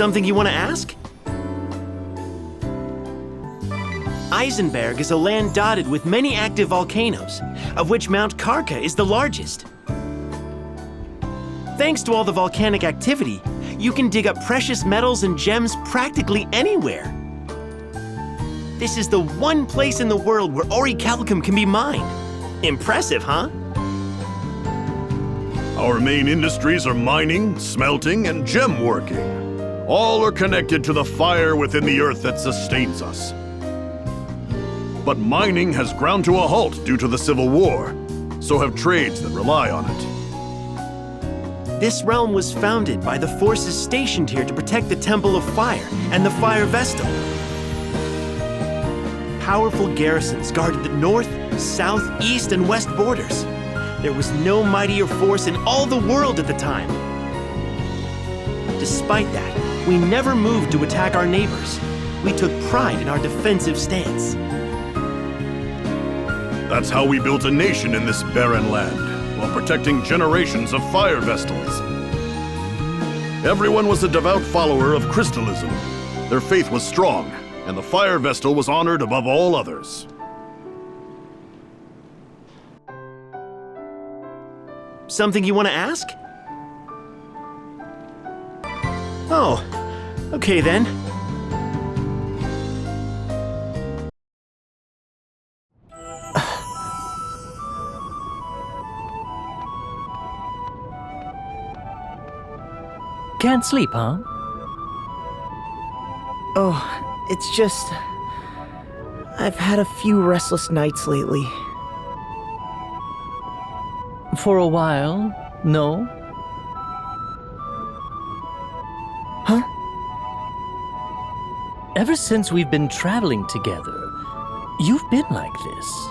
Something you want to ask? Eisenberg is a land dotted with many active volcanoes, of which Mount Karka is the largest. Thanks to all the volcanic activity, you can dig up precious metals and gems practically anywhere. This is the one place in the world where orichalcum can be mined. Impressive, huh? Our main industries are mining, smelting, and gem working. All are connected to the fire within the earth that sustains us. But mining has ground to a halt due to the Civil War, so have trades that rely on it. This realm was founded by the forces stationed here to protect the Temple of Fire and the Fire Vestal. Powerful garrisons guarded the north, south, east, and west borders. There was no mightier force in all the world at the time. Despite that, we never moved to attack our neighbors. We took pride in our defensive stance. That's how we built a nation in this barren land, while protecting generations of fire vestals. Everyone was a devout follower of crystalism. Their faith was strong, and the fire vestal was honored above all others. Something you want to ask? Oh, okay then. Can't sleep, huh? Oh, it's just... I've had a few restless nights lately. For a while, no? Huh? Ever since we've been traveling together, you've been like this.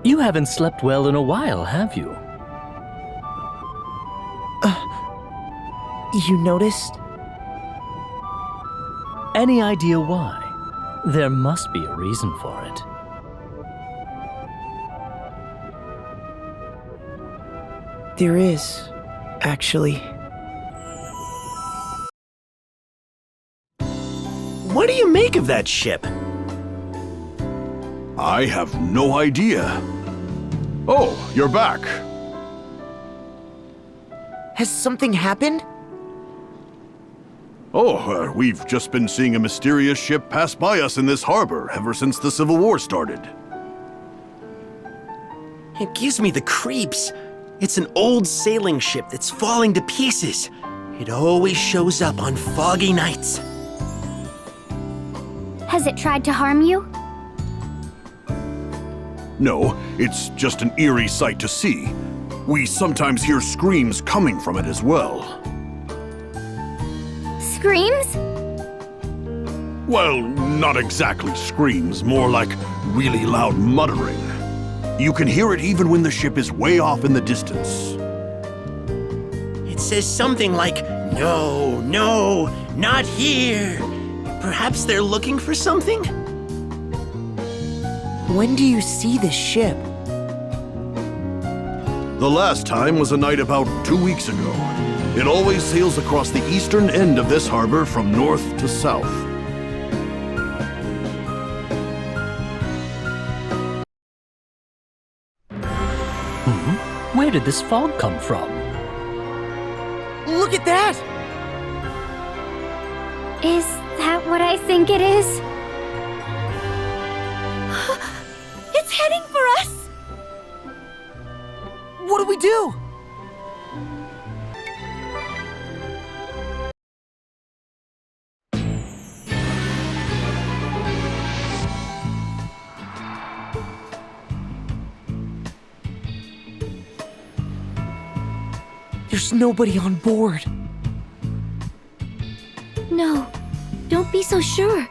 You haven't slept well in a while, have you? You noticed? Any idea why? There must be a reason for it. There is, actually. What do you make of that ship? I have no idea. Oh, you're back. Has something happened? Oh, we've just been seeing a mysterious ship pass by us in this harbor ever since the Civil War started. It gives me the creeps. It's an old sailing ship that's falling to pieces. It always shows up on foggy nights. Has it tried to harm you? No, it's just an eerie sight to see. We sometimes hear screams coming from it as well. Screams? Well, not exactly screams, more like really loud muttering. You can hear it even when the ship is way off in the distance. It says something like, "No, no, not here." Perhaps they're looking for something? When do you see this ship? The last time was a night about 2 weeks ago. It always sails across the eastern end of this harbor from north to south. Where did this fog come from? Look at that! Is that what I think it is? It's heading for us! What do we do? There's nobody on board. No, don't be so sure.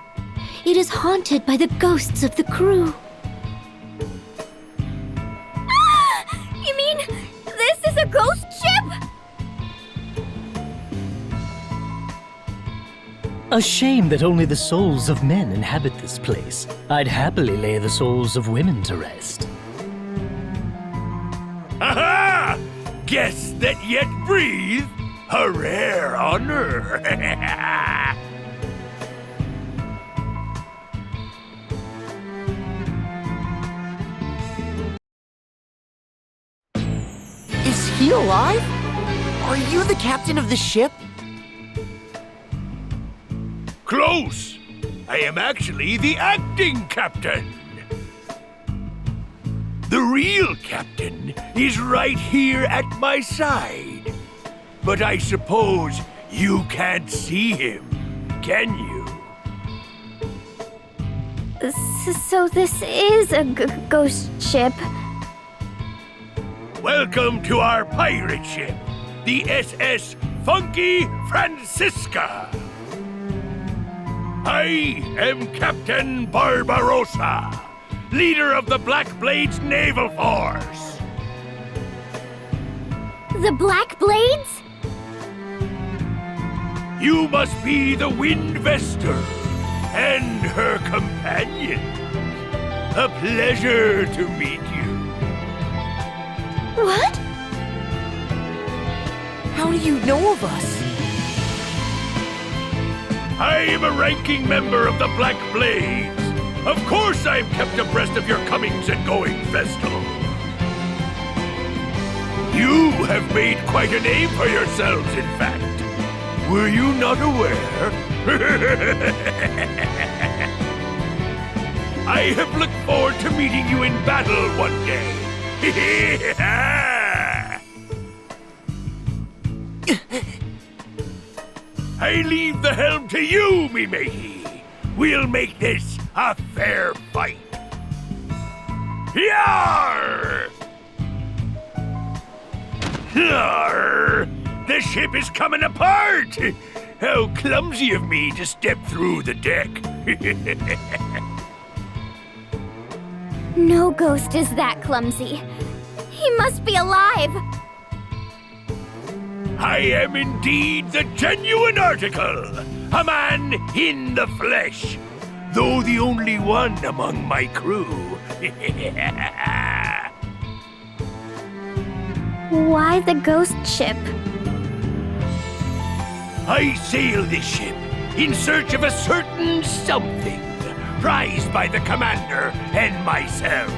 It is haunted by the ghosts of the crew. You mean this is a ghost ship? A shame that only the souls of men inhabit this place. I'd happily lay the souls of women to rest. Aha! Guests that yet breathe? A rare honor. Is he alive? Are you the captain of the ship? Close! I am actually the acting captain. The real captain is right here at my side. But I suppose you can't see him, can you? So this is a ghost ship. Welcome to our pirate ship, the SS Funky Francisca. I am Captain Barbarossa, leader of the Black Blades Naval Force. The Black Blades? You must be the Wind Vestor and her companion. A pleasure to meet you. What? How do you know of us? I am a ranking member of the Black Blades. Of course I am kept abreast of your comings and goings, Vestal. You have made quite a name for yourselves, in fact. Were you not aware? I have looked forward to meeting you in battle one day. I leave the helm to you, me matey. We'll make this a fair fight. Yarr! Yarr! The ship is coming apart! How clumsy of me to step through the deck. No ghost is that clumsy. He must be alive. I am indeed the genuine article, a man in the flesh, though the only one among my crew. Why the ghost ship? I sail this ship in search of a certain something, prized by the commander and myself.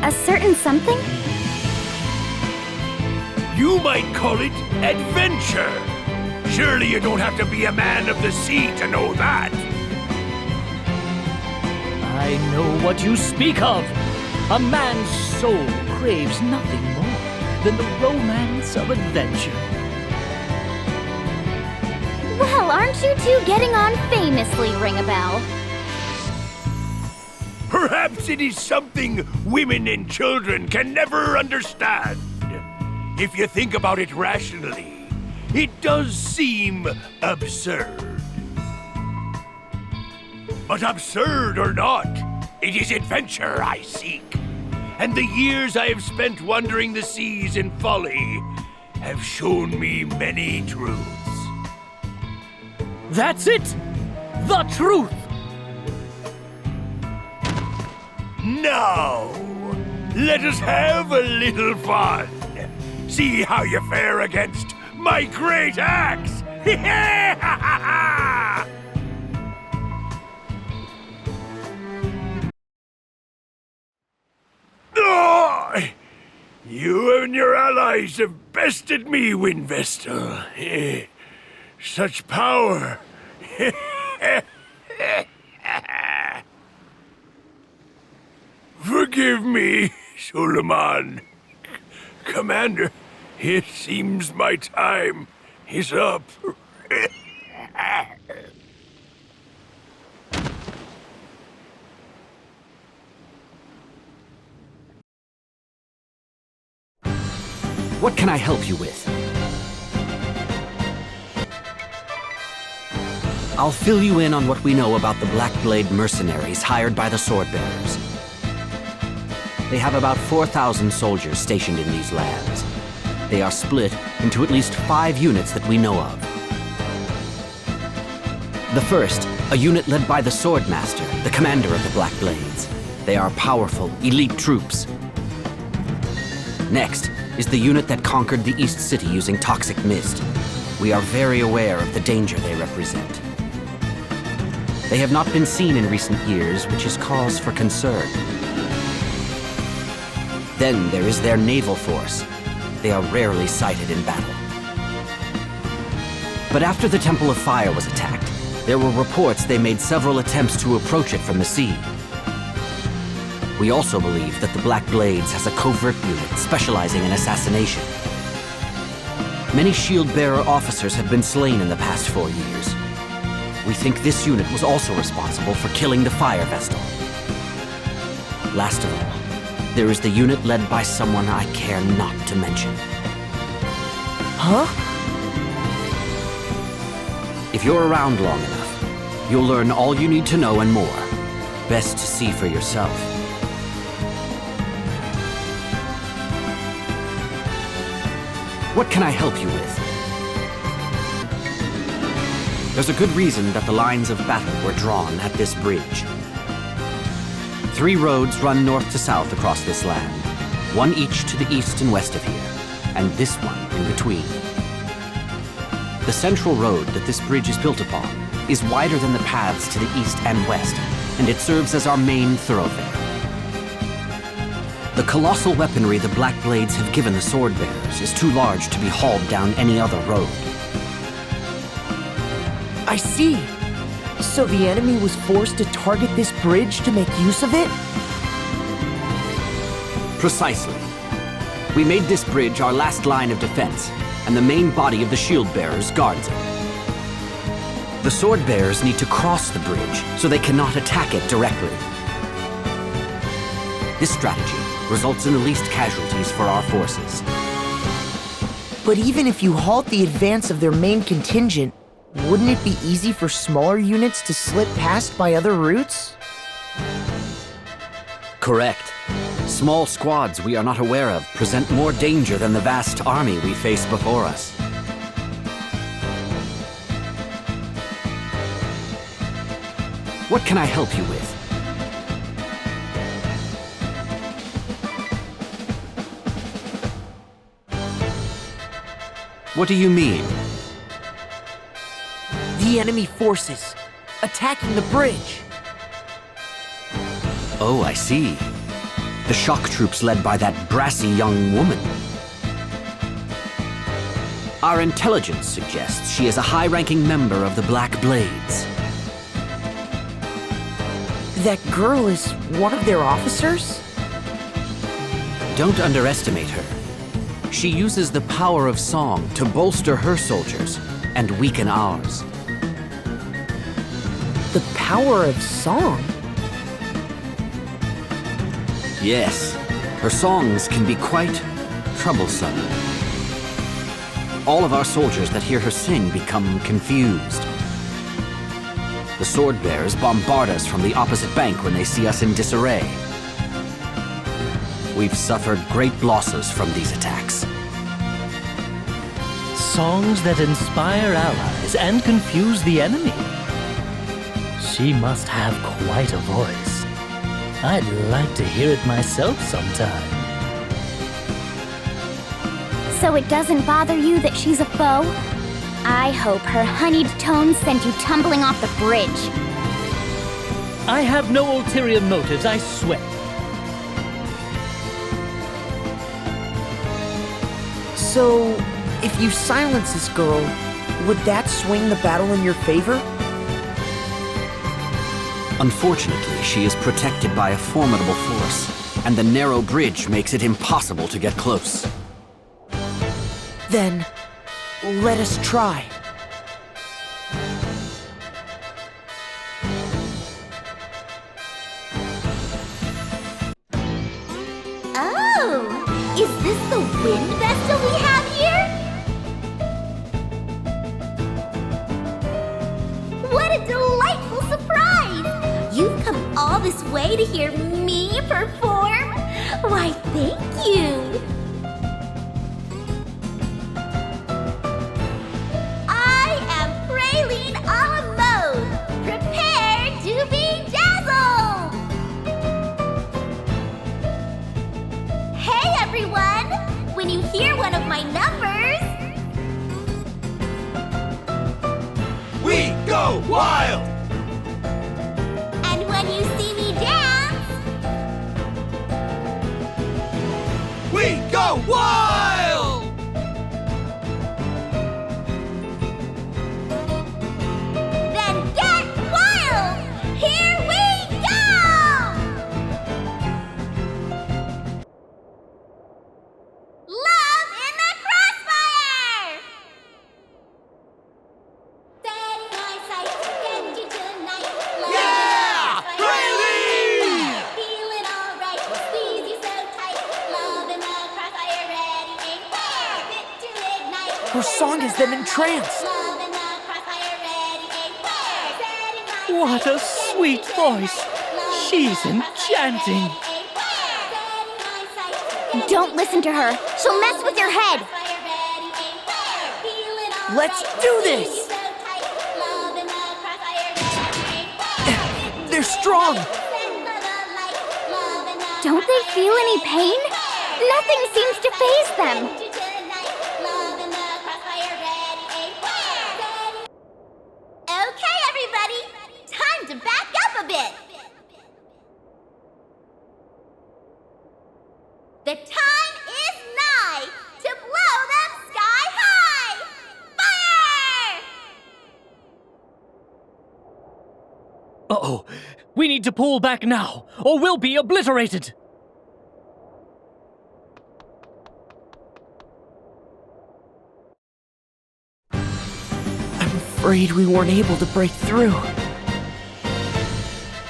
A certain something? You might call it adventure. Surely you don't have to be a man of the sea to know that. I know what you speak of. A man's soul craves nothing more than the romance of adventure. Well, aren't you two getting on famously, Ring-a-Bell? Perhaps it is something women and children can never understand. If you think about it rationally, it does seem absurd. But absurd or not, it is adventure I seek. And the years I have spent wandering the seas in folly have shown me many truths. That's it! The truth! Now, let us have a little fun. See how you fare against my great axe! Oh, you and your allies have bested me, Windvestal. Such power. Forgive me, Suleiman. Commander, it seems my time is up. What can I help you with? I'll fill you in on what we know about the Black Blade mercenaries hired by the Swordbearers. They have about 4,000 soldiers stationed in these lands. They are split into at least 5 units that we know of. The first, a unit led by the Swordmaster, the commander of the Black Blades. They are powerful, elite troops. Next, is the unit that conquered the East City using toxic mist. We are very aware of the danger they represent. They have not been seen in recent years, which is cause for concern. Then there is their naval force. They are rarely sighted in battle. But after the Temple of Fire was attacked, there were reports they made several attempts to approach it from the sea. We also believe that the Black Blades has a covert unit specializing in assassination. Many shield-bearer officers have been slain in the past 4 years. We think this unit was also responsible for killing the Fire Vestal. Last of all, there is the unit led by someone I care not to mention. Huh? If you're around long enough, you'll learn all you need to know and more. Best to see for yourself. What can I help you with? There's a good reason that the lines of battle were drawn at this bridge. 3 roads run north to south across this land, one each to the east and west of here, and this one in between. The central road that this bridge is built upon is wider than the paths to the east and west, and it serves as our main thoroughfare. The colossal weaponry the Black Blades have given the Swordbearers is too large to be hauled down any other road. I see. So the enemy was forced to target this bridge to make use of it? Precisely. We made this bridge our last line of defense, and the main body of the shield-bearers guards it. The Swordbearers need to cross the bridge, so they cannot attack it directly. This strategy results in the least casualties for our forces. But even if you halt the advance of their main contingent, wouldn't it be easy for smaller units to slip past by other routes? Correct. Small squads we are not aware of present more danger than the vast army we face before us. What can I help you with? What do you mean? The enemy forces attacking the bridge. Oh, I see. The shock troops led by that brassy young woman. Our intelligence suggests she is a high-ranking member of the Black Blades. That girl is one of their officers? Don't underestimate her. She uses the power of song to bolster her soldiers and weaken ours. The power of song? Yes, her songs can be quite troublesome. All of our soldiers that hear her sing become confused. The Swordbearers bombard us from the opposite bank when they see us in disarray. We've suffered great losses from these attacks. Songs that inspire allies and confuse the enemy. She must have quite a voice. I'd like to hear it myself sometime. So it doesn't bother you that she's a foe? I hope her honeyed tones sent you tumbling off the bridge. I have no ulterior motives, I swear. So, if you silence this girl, would that swing the battle in your favor? Unfortunately, she is protected by a formidable force, and the narrow bridge makes it impossible to get close. Then, let us try. Oh! Is this the wind vessel we have here? What a delightful surprise! You've come all this way to hear me perform? Why, thank you! I am Praline a la mode! Prepare to be dazzled! Hey everyone! When you hear my numbers. We go wild! And when you see me dance, We go wild! then get wild! Here we go! Love in the crossfire! Setting my sights to get you tonight. Love Yeah! in the crossfire. Really? Feeling alright, squeeze you so tight. Love in the crossfire, ready, aim, fire, fit to ignite. Her song has them entranced. Love in the crossfire, ready, aim, fire. Setting my What a sights to get sweet you voice. tonight. Love in She's the crossfire, enchanting. ready, aim, fire. Setting my sights to get Don't you listen to her. tonight. She'll mess with your head. Crossfire, ready, aim, fire. Feeling alright, Let's do this. squeeze you so tight. Love in the crossfire, ready, aim, fire. They're strong. Don't they feel any pain? Nothing seems to faze them. Okay, everybody, time to back up a bit. The time is nigh to blow them sky high. Fire! Uh-oh. We need to pull back now, or we'll be obliterated. I'm afraid we weren't able to break through.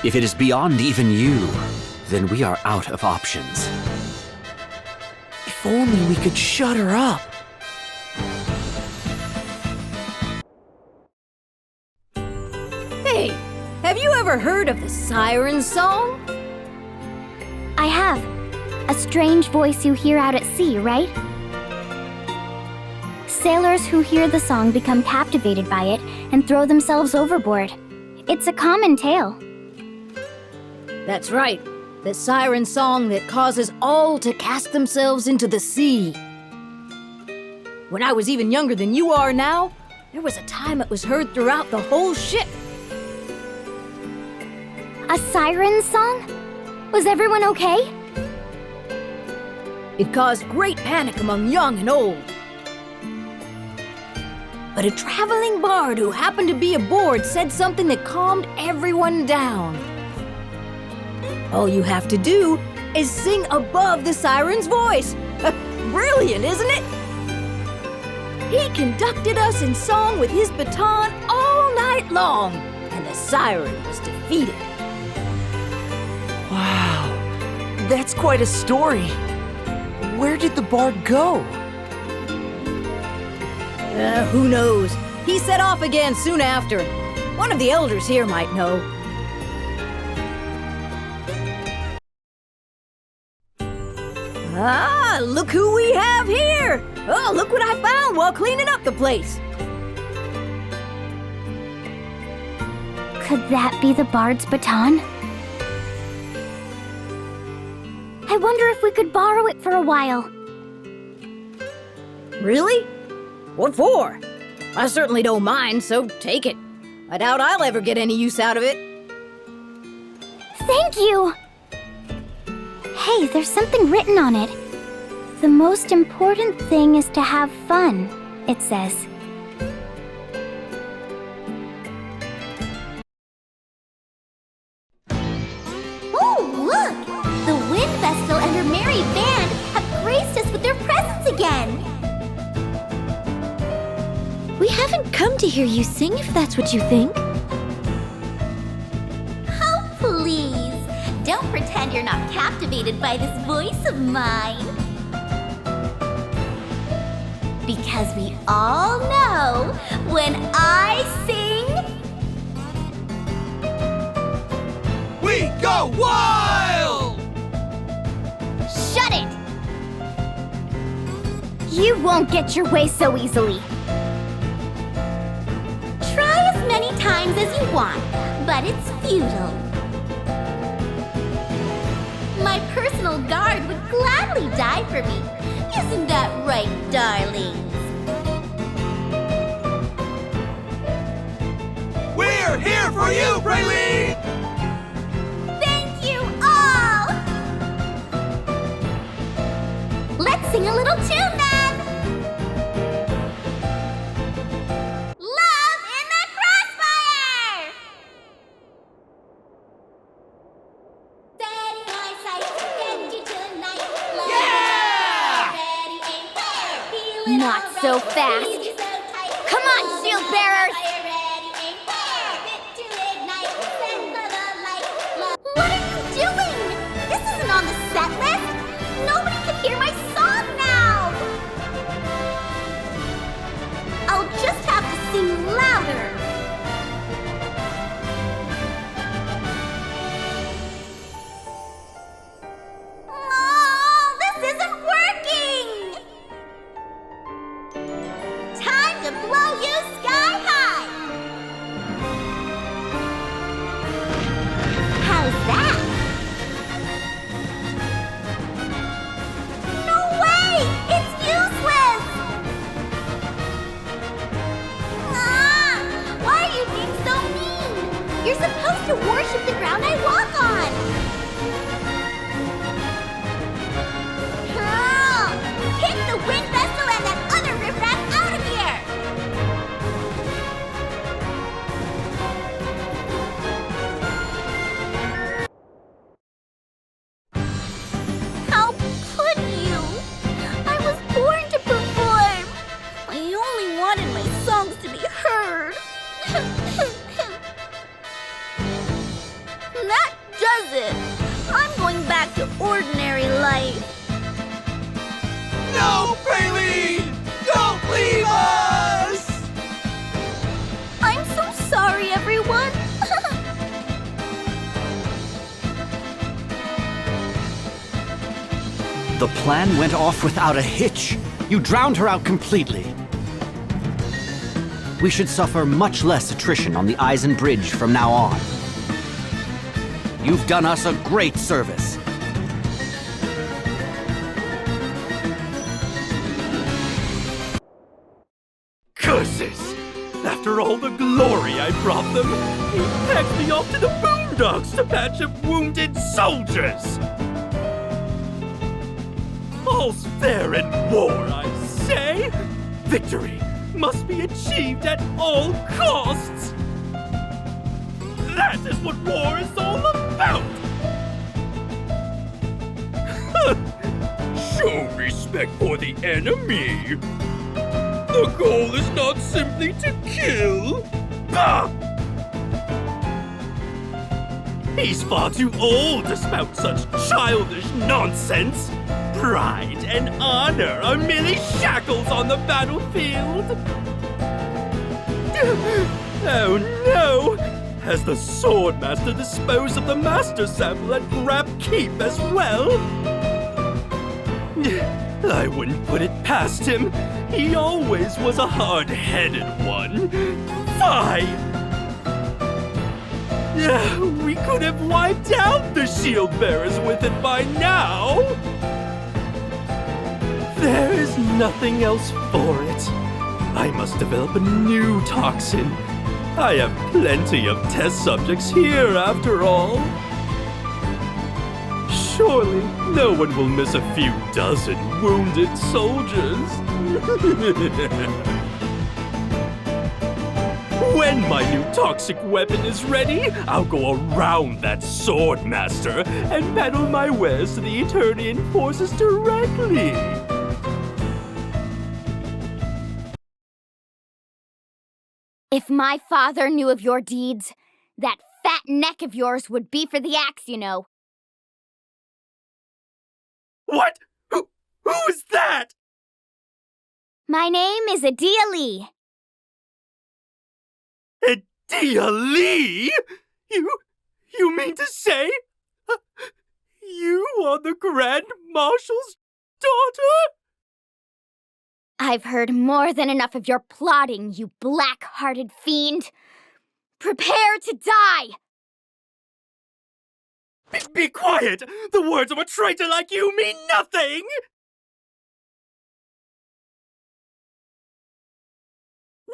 If it is beyond even you, then we are out of options. If only we could shut her up. Hey, have you ever heard of the Siren Song? I have. A strange voice you hear out at sea, right? Sailors who hear the song become captivated by it and throw themselves overboard. It's a common tale. That's right, the siren song that causes all to cast themselves into the sea. When I was even younger than you are now, there was a time it was heard throughout the whole ship. A siren song? Was everyone okay? It caused great panic among young and old. But a traveling bard who happened to be aboard said something that calmed everyone down. All you have to do is sing above the siren's voice. Brilliant, isn't it? He conducted us in song with his baton all night long, and the siren was defeated. Wow, that's quite a story. Where did the bard go? Who knows? He set off again soon after. One of the elders here might know. Ah, look who we have here! Oh, look what I found while cleaning up the place. Could that be the bard's baton? I wonder if we could borrow it for a while. Really? What for? I certainly don't mind, so take it. I doubt I'll ever get any use out of it. Thank you! Hey, there's something written on it. The most important thing is to have fun, it says. Oh, look! The Wind Vestal and her merry band have graced us with their presence again. We haven't come to hear you sing, if that's what you think. Oh, please! Don't pretend you're not captivated by this voice of mine. Because we all know when I sing, We go wild! Shut it! You won't get your way so easily. try as many times as you want, but it's futile. My personal guard would gladly die for me. Isn't that right, darlings? We're here for you, Praline! Thank you all! Let's sing a little tune then! Love in the Crossfire! Steady my sight, get you tonight. Yeah! Ready, aim, fire! Feel it Not all so right. fast. Feel it so tight. Come on, shield bearers! Fire, ready, aim, fire! Fit to ignite, send for the light. What are you doing? This isn't on the set list. Nobody can hear my song now. I'll just have to sing louder. Oh, this isn't working! Time to blow you sky high! How's that? No way! It's useless! Ah! Why are you being so mean? You're supposed to worship the ground I walk on! Kick the wind vessel and that other riffraff out of here! How could you? I was born to perform. I only wanted my songs to be heard. That does it. I'm going back to ordinary life. No, Praline! Don't leave us! I'm so sorry, everyone. The plan went off without a hitch. You drowned her out completely. We should suffer much less attrition on the Eisen Bridge from now on. You've done us a great service. Curses! After all the glory I brought them, he packed me off to the boondocks to patch up wounded soldiers! All's fair in war, I say! Victory must be achieved at all costs! That is what war is all about! Show respect for the enemy! The goal is not simply to kill. Bah! He's far too old to spout such childish nonsense. Pride and honor are merely shackles on the battlefield. Oh no! Has the Swordmaster disposed of the Master Sample at Grab Keep as well? I wouldn't put it past him. He always was a hard-headed one. Fie! We could have wiped out the shield bearers with it by now. There is nothing else for it. I must develop a new toxin. I have plenty of test subjects here after all. Surely no one will miss a few dozen wounded soldiers. When my new toxic weapon is ready, I'll go around that Swordmaster and peddle my wares to the Eternian forces directly. If my father knew of your deeds, that fat neck of yours would be for the axe, you know. What? Who is that? My name is Adia Lee. Adia Lee? You mean to say? You are the Grand Marshal's daughter? I've heard more than enough of your plotting, you black-hearted fiend. Prepare to die! Be quiet! The words of a traitor like you mean nothing!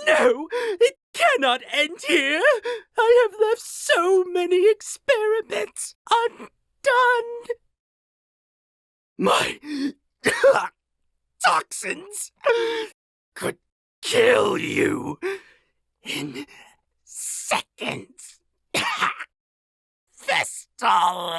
No, it cannot end here. I have left so many experiments undone. My toxins could kill you in seconds. Vestal.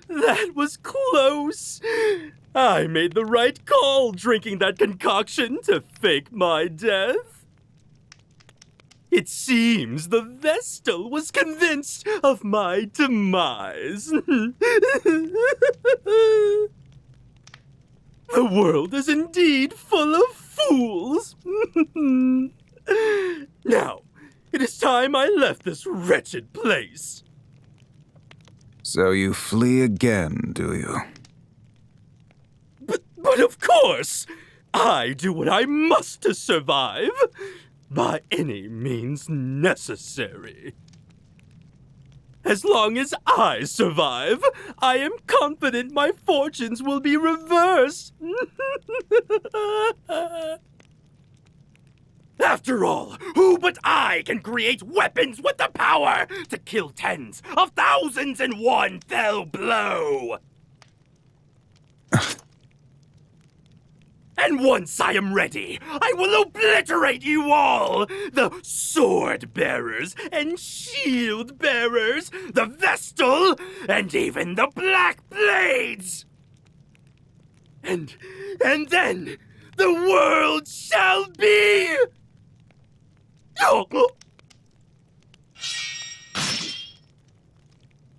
That was close. I made the right call drinking that concoction to fake my death. It seems the Vestal was convinced of my demise. The world is indeed full of fools. Now, it is time I left this wretched place. So you flee again, do you? But of course, I do what I must to survive, by any means necessary. As long as I survive, I am confident my fortunes will be reversed. After all, who but I can create weapons with the power to kill tens of thousands in one fell blow? And once I am ready, I will obliterate you all! The Sword Bearers and Shield Bearers, the Vestal, and even the Black Blades! And then, the world shall be...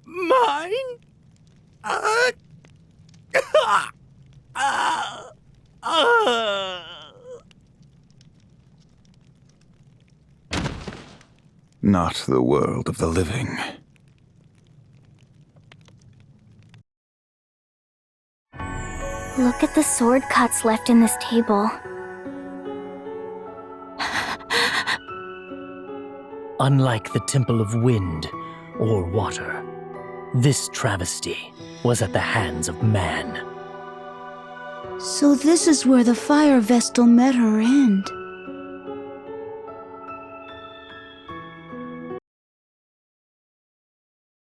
mine? Not the world of the living. Look at the sword cuts left in this table. Unlike the Temple of Wind or Water, this travesty was at the hands of man. So this is where the Fire Vestal met her end.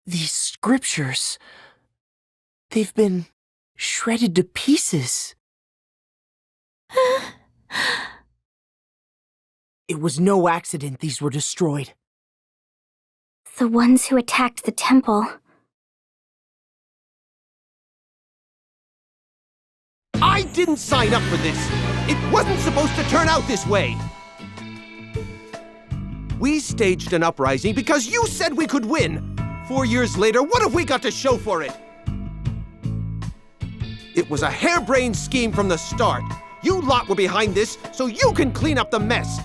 These scriptures, they've been shredded to pieces. It was no accident these were destroyed. The ones who attacked the temple. I didn't sign up for this! It wasn't supposed to turn out this way! We staged an uprising because you said we could win! 4 years later, what have we got to show for it? It was a harebrained scheme from the start. You lot were behind this, so you can clean up the mess.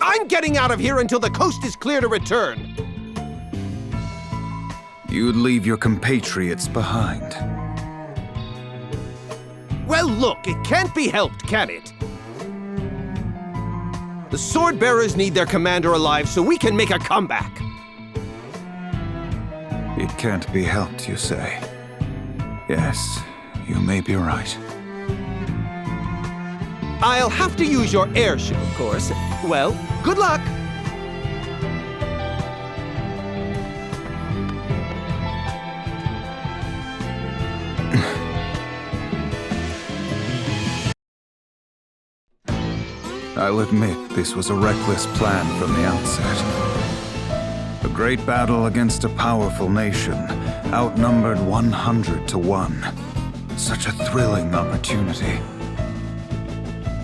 I'm getting out of here until the coast is clear to return. You'd leave your compatriots behind. Well, look, it can't be helped, can it? The Sword Bearers need their commander alive so we can make a comeback. It can't be helped, you say? Yes, you may be right. I'll have to use your airship, of course. Well, good luck! I'll admit this was a reckless plan from the outset. A great battle against a powerful nation, outnumbered 100 to 1. Such a thrilling opportunity.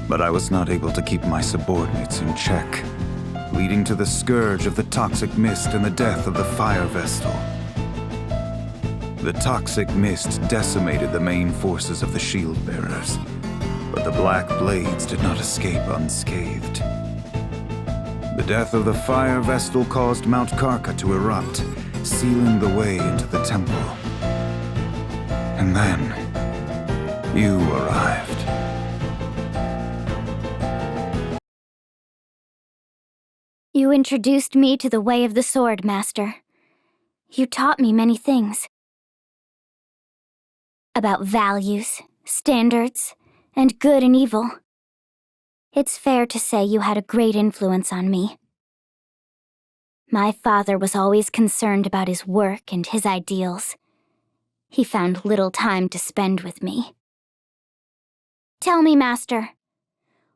But I was not able to keep my subordinates in check, leading to the scourge of the toxic mist and the death of the Fire Vestal. The toxic mist decimated the main forces of the Shield Bearers, but the Black Blades did not escape unscathed. The death of the Fire Vestal caused Mount Karka to erupt, sealing the way into the temple. And then, you arrived. You introduced me to the way of the sword, Master. You taught me many things. About values, standards, and good and evil. It's fair to say you had a great influence on me. My father was always concerned about his work and his ideals. He found little time to spend with me. Tell me, Master,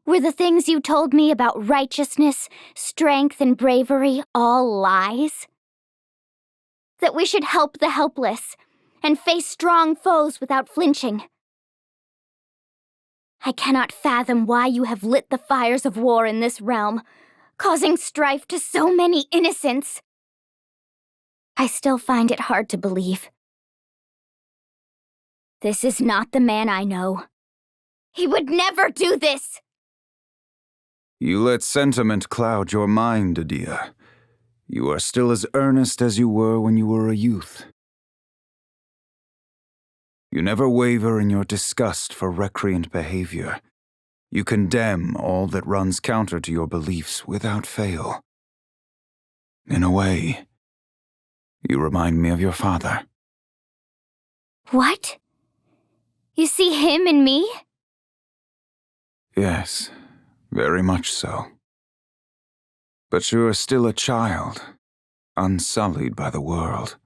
were the things you told me about righteousness, strength, and bravery all lies? That we should help the helpless and face strong foes without flinching? I cannot fathom why you have lit the fires of war in this realm, causing strife to so many innocents. I still find it hard to believe. This is not the man I know. He would never do this! You let sentiment cloud your mind, Adia. You are still as earnest as you were when you were a youth. You never waver in your disgust for recreant behavior. You condemn all that runs counter to your beliefs without fail. In a way, you remind me of your father. What? You see him in me? Yes, very much so. But you are still a child, unsullied by the world.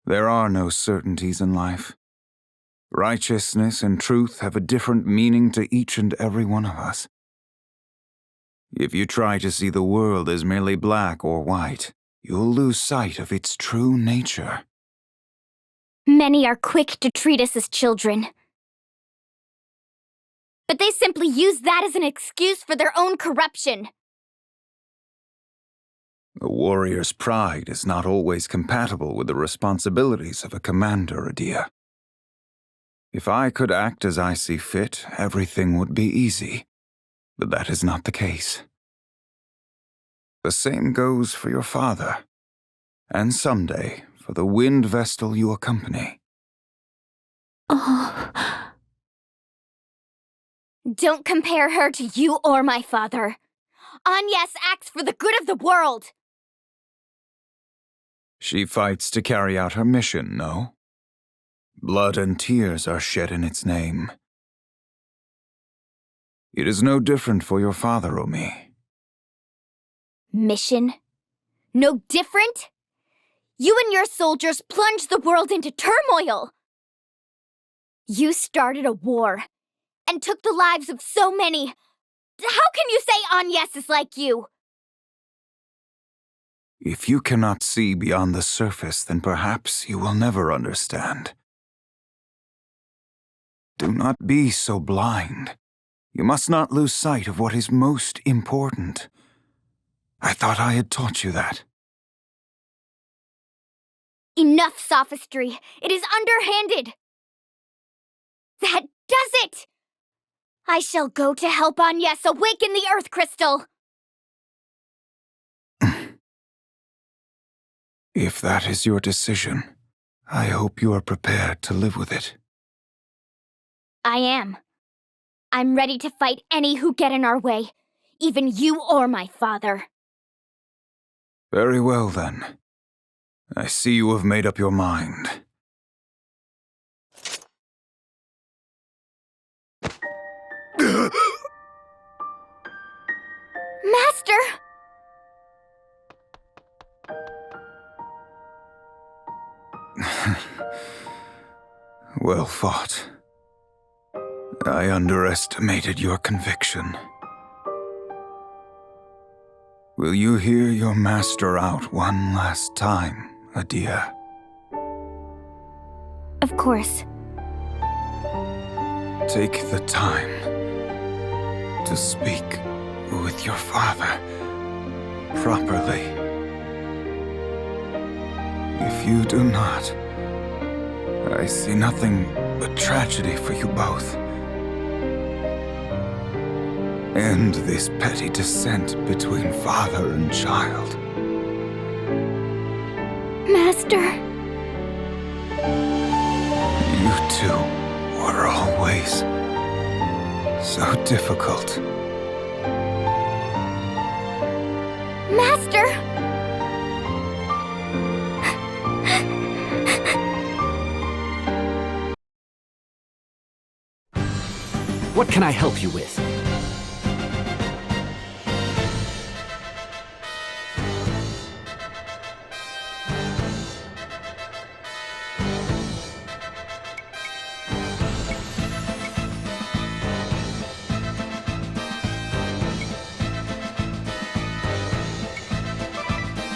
There are no certainties in life. Righteousness and truth have a different meaning to each and every one of us. If you try to see the world as merely black or white, you'll lose sight of its true nature. Many are quick to treat us as children. But they simply use that as an excuse for their own corruption. A warrior's pride is not always compatible with the responsibilities of a commander, Adia. If I could act as I see fit, everything would be easy. But that is not the case. The same goes for your father, and someday for the wind vestal you accompany. Oh. Don't compare her to you or my father. Agnes acts for the good of the world. She fights to carry out her mission, no? Blood and tears are shed in its name. It is no different for your father, Omi. Mission? No different? You and your soldiers plunged the world into turmoil. You started a war and took the lives of so many. How can you say Agnes is like you? If you cannot see beyond the surface, then perhaps you will never understand. Do not be so blind. You must not lose sight of what is most important. I thought I had taught you that. Enough sophistry. It is underhanded. That does it! I shall go to help Agnes awaken the Earth Crystal. If that is your decision, I hope you are prepared to live with it. I am. I'm ready to fight any who get in our way, even you or my father. Very well, then. I see you have made up your mind. Master! Well fought. I underestimated your conviction. Will you hear your master out one last time, Adia? Of course. Take the time to speak with your father properly. If you do not, I see nothing but tragedy for you both. End this petty dissent between father and child. Master. two were always so difficult. Master! What can I help you with?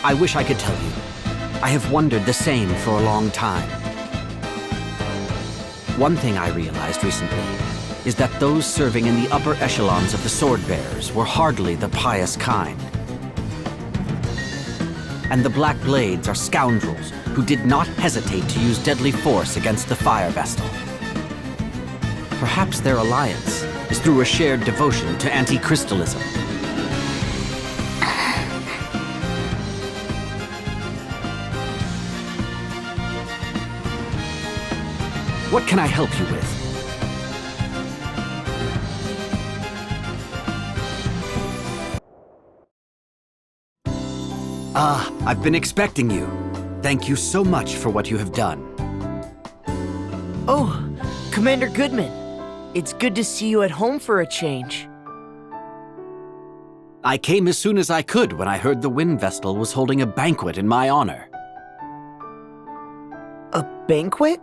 I wish I could tell you. I have wondered the same for a long time. One thing I realized recently is that those serving in the upper echelons of the Swordbearers were hardly the pious kind. And the Black Blades are scoundrels who did not hesitate to use deadly force against the Fire Vestal. Perhaps their alliance is through a shared devotion to anti-crystalism. What can I help you with? I've been expecting you. Thank you so much for what you have done. Oh, Commander Goodman. It's good to see you at home for a change. I came as soon as I could when I heard the Wind Vestal was holding a banquet in my honor. A banquet?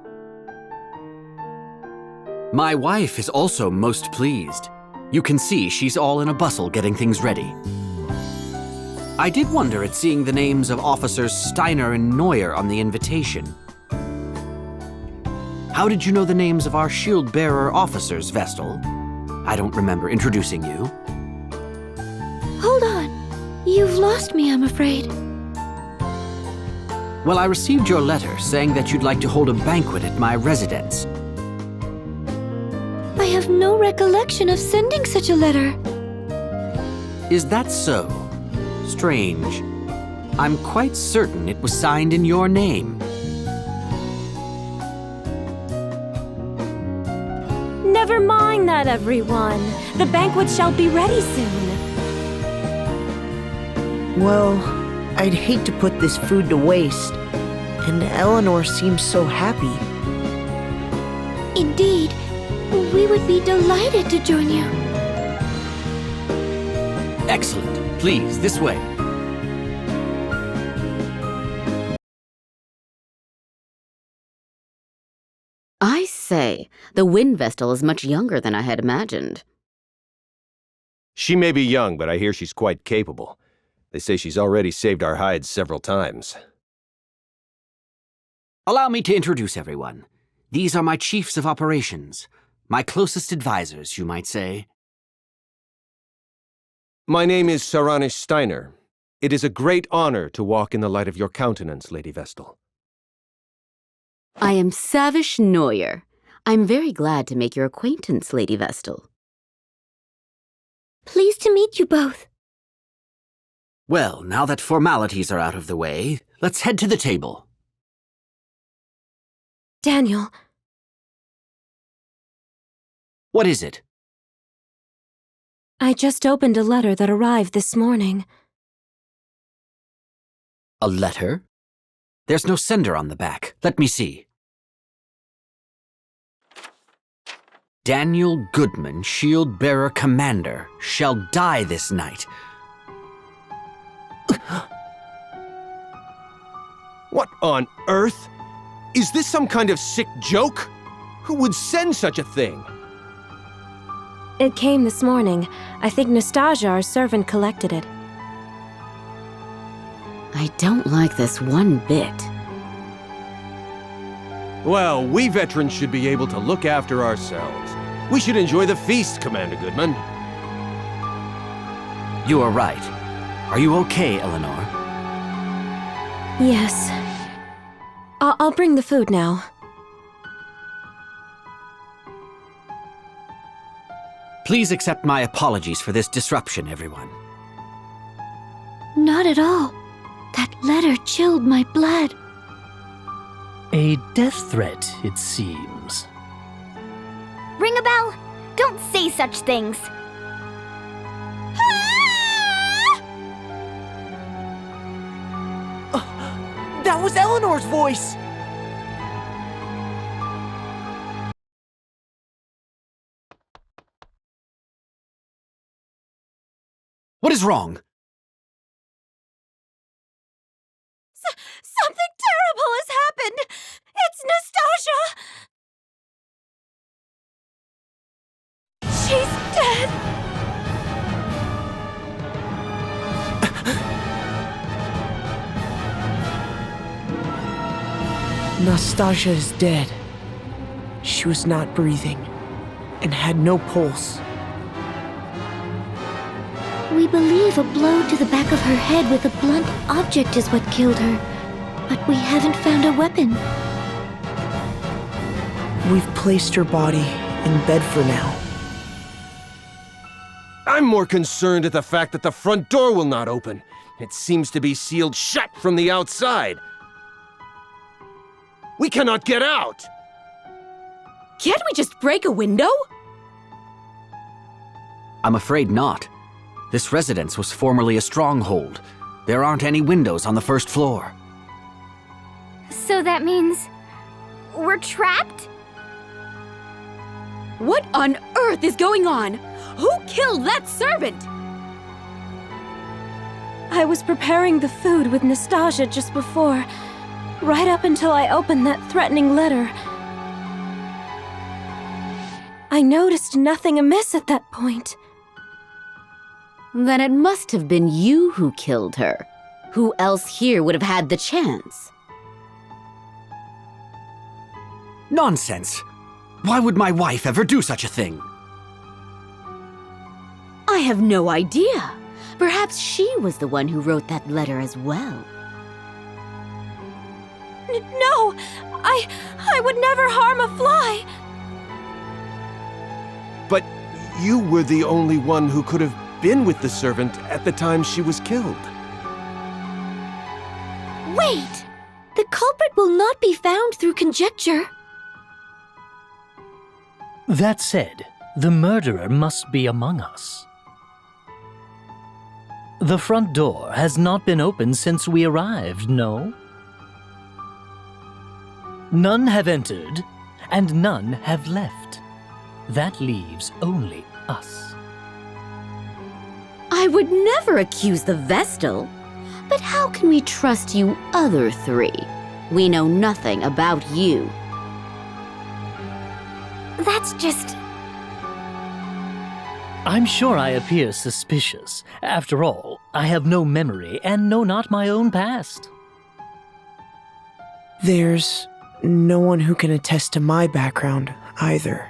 My wife is also most pleased. You can see she's all in a bustle getting things ready. I did wonder at seeing the names of Officers Steiner and Neuer on the invitation. How did you know the names of our shield-bearer officers, Vestal? I don't remember introducing you. Hold on. You've lost me, I'm afraid. Well, I received your letter saying that you'd like to hold a banquet at my residence. I have no recollection of sending such a letter. Is that so? Strange. I'm quite certain it was signed in your name. Never mind that, everyone. The banquet shall be ready soon. Well, I'd hate to put this food to waste. And Eleanor seems so happy. Indeed, we would be delighted to join you. Excellent. Please, this way. I say, the Wind Vestal is much younger than I had imagined. She may be young, but I hear she's quite capable. They say she's already saved our hides several times. Allow me to introduce everyone. These are my chiefs of operations. My closest advisors, you might say. My name is Saranish Steiner. It is a great honor to walk in the light of your countenance, Lady Vestal. I am Savish Neuer. I'm very glad to make your acquaintance, Lady Vestal. Pleased to meet you both. Well, now that formalities are out of the way, let's head to the table. Daniel. What is it? I just opened a letter that arrived this morning. A letter? There's no sender on the back. Let me see. Daniel Goodman, Shield-Bearer Commander, shall die this night. What on earth? Is this some kind of sick joke? Who would send such a thing? It came this morning. I think Nastasia, our servant, collected it. I don't like this one bit. Well, we veterans should be able to look after ourselves. We should enjoy the feast, Commander Goodman. You are right. Are you okay, Eleanor? Yes. I'll bring the food now. Please accept my apologies for this disruption, everyone. Not at all. That letter chilled my blood. A death threat, it seems. Ringabel? Don't say such things. That was Eleanor's voice! What is wrong? Something terrible has happened! It's Nastasia! She's dead! Nastasia is dead. She was not breathing and had no pulse. We believe a blow to the back of her head with a blunt object is what killed her, but we haven't found a weapon. We've placed her body in bed for now. I'm more concerned at the fact that the front door will not open. It seems to be sealed shut from the outside. We cannot get out! Can't we just break a window? I'm afraid not. This residence was formerly a stronghold. There aren't any windows on the first floor. So that means we're trapped? What on earth is going on? Who killed that servant? I was preparing the food with Nastasia just before, right up until I opened that threatening letter. I noticed nothing amiss at that point. Then it must have been you who killed her. Who else here would have had the chance? Nonsense! Why would my wife ever do such a thing? I have no idea. Perhaps she was the one who wrote that letter as well. No! I would never harm a fly! But you were the only one who could have been with the servant at the time she was killed. Wait! The culprit will not be found through conjecture. That said, the murderer must be among us. The front door has not been opened since we arrived, no? None have entered, and none have left. That leaves only us. I would never accuse the Vestal. But how can we trust you other three? We know nothing about you. That's just... I'm sure I appear suspicious. After all, I have no memory and know not my own past. There's no one who can attest to my background either.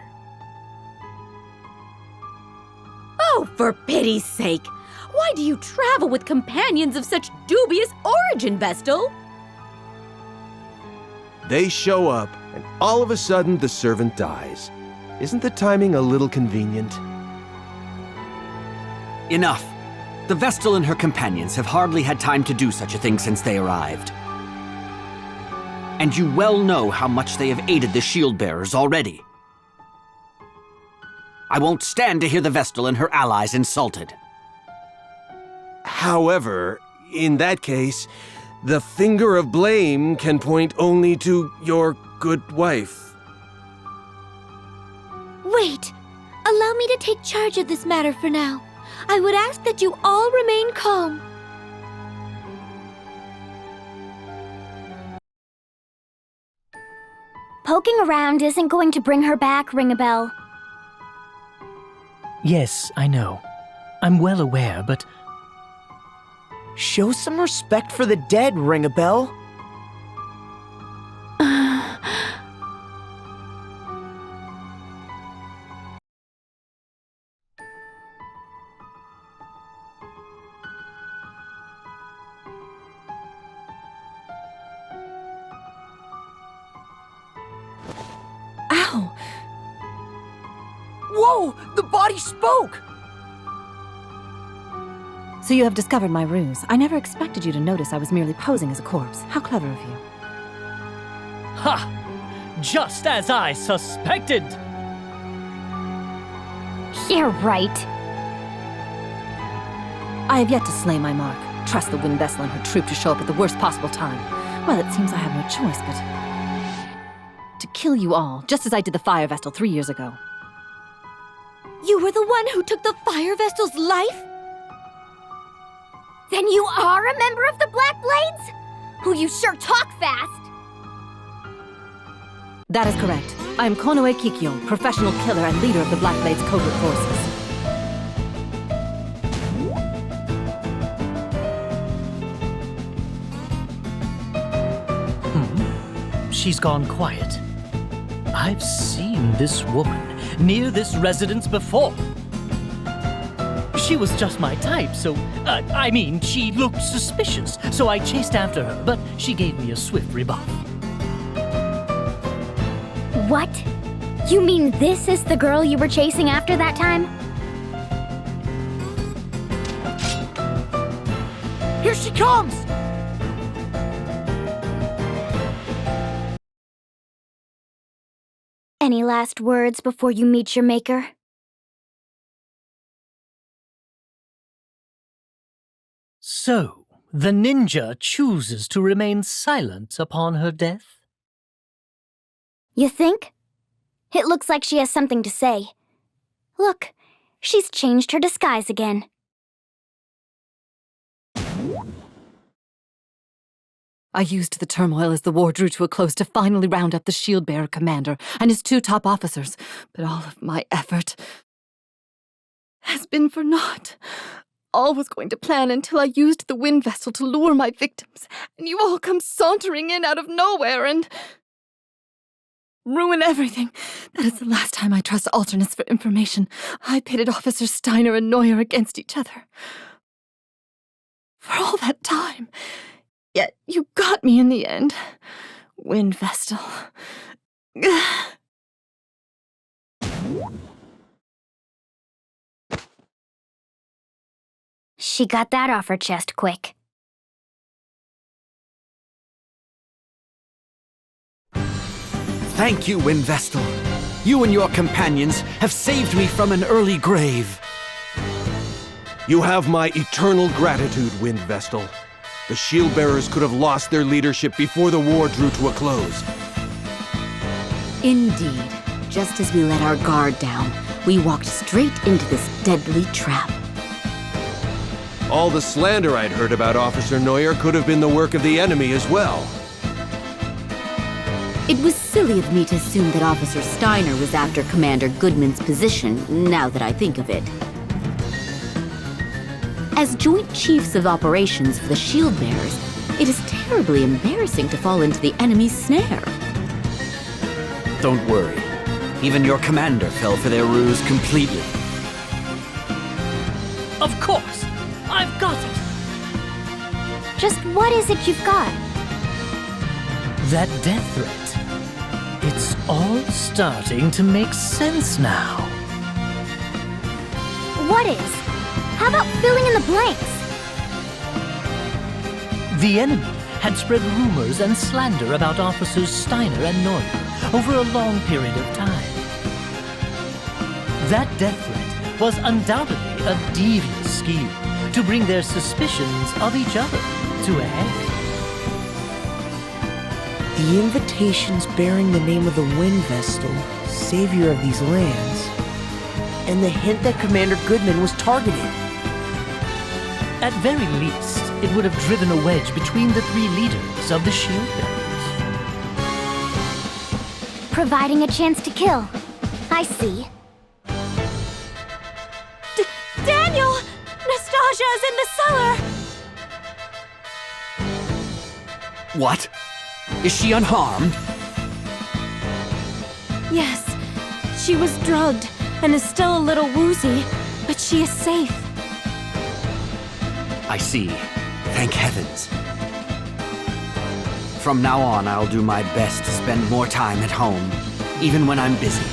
Oh, for pity's sake! Why do you travel with companions of such dubious origin, Vestal? They show up, and all of a sudden the servant dies. Isn't the timing a little convenient? Enough! The Vestal and her companions have hardly had time to do such a thing since they arrived. And you well know how much they have aided the shield-bearers already. I won't stand to hear the Vestal and her allies insulted. However, in that case, the finger of blame can point only to your good wife. Wait! Allow me to take charge of this matter for now. I would ask that you all remain calm. Poking around isn't going to bring her back, Ringabel. Yes, I know. I'm well aware, but... Show some respect for the dead, Ringabel. Ow! Whoa! The body spoke! So you have discovered my ruse. I never expected you to notice I was merely posing as a corpse. How clever of you. Ha! Just as I suspected! You're right. I have yet to slay my mark. Trust the Wind Vessel and her troop to show up at the worst possible time. Well, it seems I have no choice but to kill you all, just as I did the Fire Vestal 3 years ago. You were the one who took the Fire Vestal's life? Then you are a member of the Black Blades? Oh, you sure talk fast! That is correct. I am Konoe Kikyo, professional killer and leader of the Black Blades covert forces. She's gone quiet. I've seen this woman near this residence before. She was just my type, so, I mean, she looked suspicious, so I chased after her, but she gave me a swift rebuff. What? You mean this is the girl you were chasing after that time? Here she comes! Any last words before you meet your maker? So, the ninja chooses to remain silent upon her death? You think? It looks like she has something to say. Look, she's changed her disguise again. I used the turmoil as the war drew to a close to finally round up the shield-bearer commander and his 2 top officers, but all of my effort has been for naught. All was going to plan until I used the wind vessel to lure my victims, and you all come sauntering in out of nowhere and ruin everything. That is the last time I trust alternates for information. I pitted Officers Steiner and Neuer against each other. For all that time. Yet you got me in the end. Wind Vestal. She got that off her chest quick. Thank you, Wind Vestal. You and your companions have saved me from an early grave. You have my eternal gratitude, Wind Vestal. The shield bearers could have lost their leadership before the war drew to a close. Indeed. Just as we let our guard down, we walked straight into this deadly trap. All the slander I'd heard about Officer Neuer could have been the work of the enemy as well. It was silly of me to assume that Officer Steiner was after Commander Goodman's position, now that I think of it. As Joint Chiefs of Operations for the Shield Bearers, it is terribly embarrassing to fall into the enemy's snare. Don't worry. Even your commander fell for their ruse completely. Of course! I've got it! Just what is it you've got? That death threat. It's all starting to make sense now. What is? How about filling in the blanks? The enemy had spread rumors and slander about Officers Steiner and Neuer over a long period of time. That death threat was undoubtedly a devious scheme to bring their suspicions of each other to a head. The invitations bearing the name of the Wind Vestal, savior of these lands, and the hint that Commander Goodman was targeted. At very least, it would have driven a wedge between the 3 leaders of the Shield Bearers. Providing a chance to kill. I see. Daniel! Nastasia's in the cellar! What? Is she unharmed? Yes. She was drugged and is still a little woozy, but she is safe. I see. Thank heavens. From now on, I'll do my best to spend more time at home, even when I'm busy.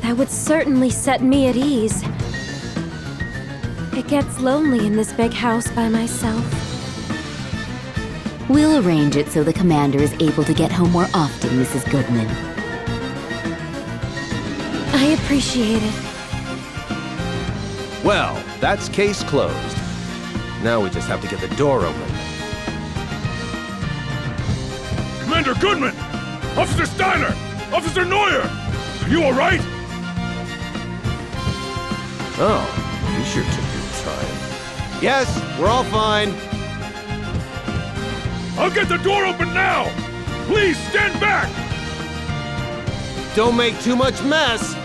That would certainly set me at ease. It gets lonely in this big house by myself. We'll arrange it so the commander is able to get home more often, Mrs. Goodman. I appreciate it. Well, that's case closed. Now we just have to get the door open. Commander Goodman! Officer Steiner! Officer Neuer! Are you all right? Oh, you sure took your time. Yes, we're all fine. I'll get the door open now! Please stand back! Don't make too much mess.